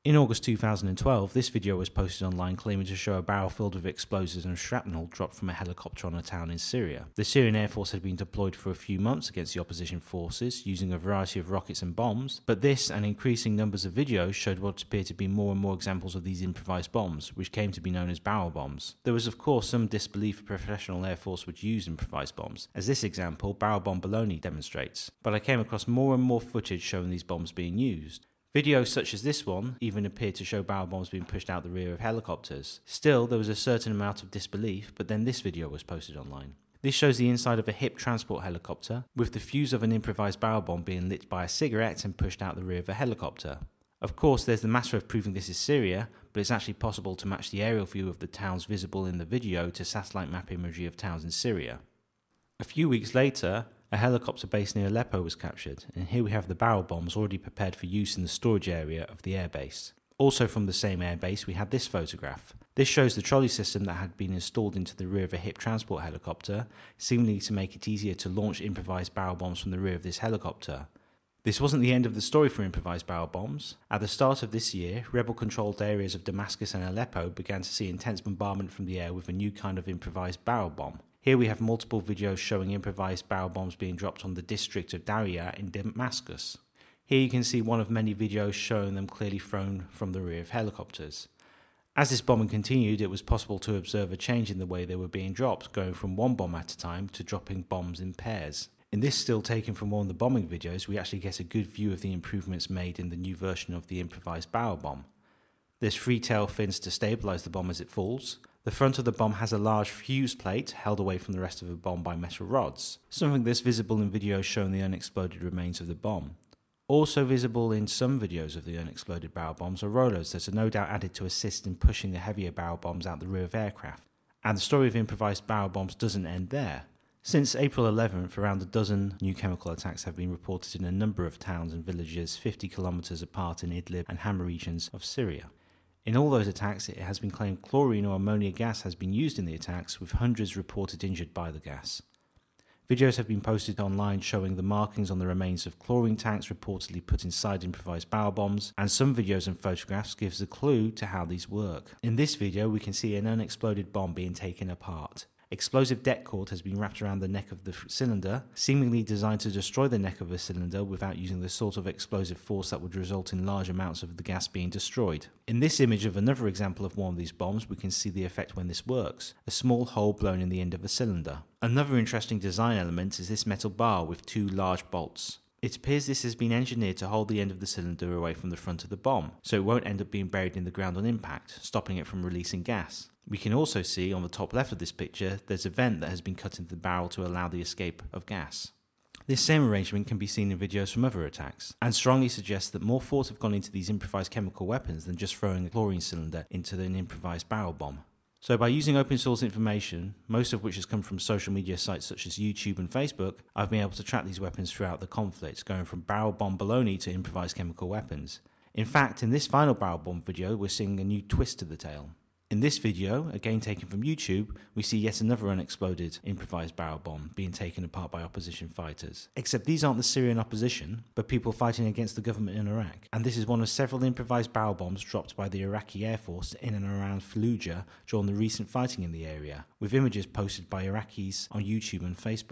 In August 2012, this video was posted online claiming to show a barrel filled with explosives and shrapnel dropped from a helicopter on a town in Syria. The Syrian Air Force had been deployed for a few months against the opposition forces using a variety of rockets and bombs, but this and increasing numbers of videos showed what appeared to be more and more examples of these improvised bombs, which came to be known as barrel bombs. There was of course some disbelief a professional Air Force would use improvised bombs, as this example, barrel bomb Bologna, demonstrates, but I came across more and more footage showing these bombs being used. Videos such as this one even appeared to show barrel bombs being pushed out the rear of helicopters. Still, there was a certain amount of disbelief, but then this video was posted online. This shows the inside of a HIP transport helicopter, with the fuse of an improvised barrel bomb being lit by a cigarette and pushed out the rear of a helicopter. Of course, there's the matter of proving this is Syria, but it's actually possible to match the aerial view of the towns visible in the video to satellite map imagery of towns in Syria. A few weeks later, a helicopter based near Aleppo was captured, and here we have the barrel bombs already prepared for use in the storage area of the airbase. Also from the same airbase, we had this photograph. This shows the trolley system that had been installed into the rear of a HIP transport helicopter, seemingly to make it easier to launch improvised barrel bombs from the rear of this helicopter. This wasn't the end of the story for improvised barrel bombs. At the start of this year, rebel-controlled areas of Damascus and Aleppo began to see intense bombardment from the air with a new kind of improvised barrel bomb. Here we have multiple videos showing improvised barrel bombs being dropped on the district of Daria in Damascus. Here you can see one of many videos showing them clearly thrown from the rear of helicopters. As this bombing continued, it was possible to observe a change in the way they were being dropped, going from one bomb at a time to dropping bombs in pairs. In this still taken from one of the bombing videos, we actually get a good view of the improvements made in the new version of the improvised barrel bomb. There's 3 tail fins to stabilise the bomb as it falls. The front of the bomb has a large fuse plate held away from the rest of the bomb by metal rods, something that's visible in videos showing the unexploded remains of the bomb. Also visible in some videos of the unexploded barrel bombs are rollers that are no doubt added to assist in pushing the heavier barrel bombs out the rear of aircraft. And the story of improvised barrel bombs doesn't end there. Since April 11th, around a dozen new chemical attacks have been reported in a number of towns and villages 50 kilometers apart in Idlib and Hama regions of Syria. In all those attacks, it has been claimed chlorine or ammonia gas has been used in the attacks, with hundreds reported injured by the gas. Videos have been posted online showing the markings on the remains of chlorine tanks reportedly put inside improvised barrel bombs, and some videos and photographs gives a clue to how these work. In this video, we can see an unexploded bomb being taken apart. Explosive det cord has been wrapped around the neck of the cylinder, seemingly designed to destroy the neck of a cylinder without using the sort of explosive force that would result in large amounts of the gas being destroyed. In this image of another example of one of these bombs, we can see the effect when this works, a small hole blown in the end of a cylinder. Another interesting design element is this metal bar with 2 large bolts. It appears this has been engineered to hold the end of the cylinder away from the front of the bomb, so it won't end up being buried in the ground on impact, stopping it from releasing gas. We can also see on the top left of this picture, there's a vent that has been cut into the barrel to allow the escape of gas. This same arrangement can be seen in videos from other attacks, and strongly suggests that more thought have gone into these improvised chemical weapons than just throwing a chlorine cylinder into an improvised barrel bomb. So by using open source information, most of which has come from social media sites such as YouTube and Facebook, I've been able to track these weapons throughout the conflict, going from barrel bomb Bologna to improvised chemical weapons. In fact, in this final barrel bomb video, we're seeing a new twist to the tale. In this video, again taken from YouTube, we see yet another unexploded improvised barrel bomb being taken apart by opposition fighters. Except these aren't the Syrian opposition, but people fighting against the government in Iraq. And this is one of several improvised barrel bombs dropped by the Iraqi Air Force in and around Fallujah during the recent fighting in the area, with images posted by Iraqis on YouTube and Facebook.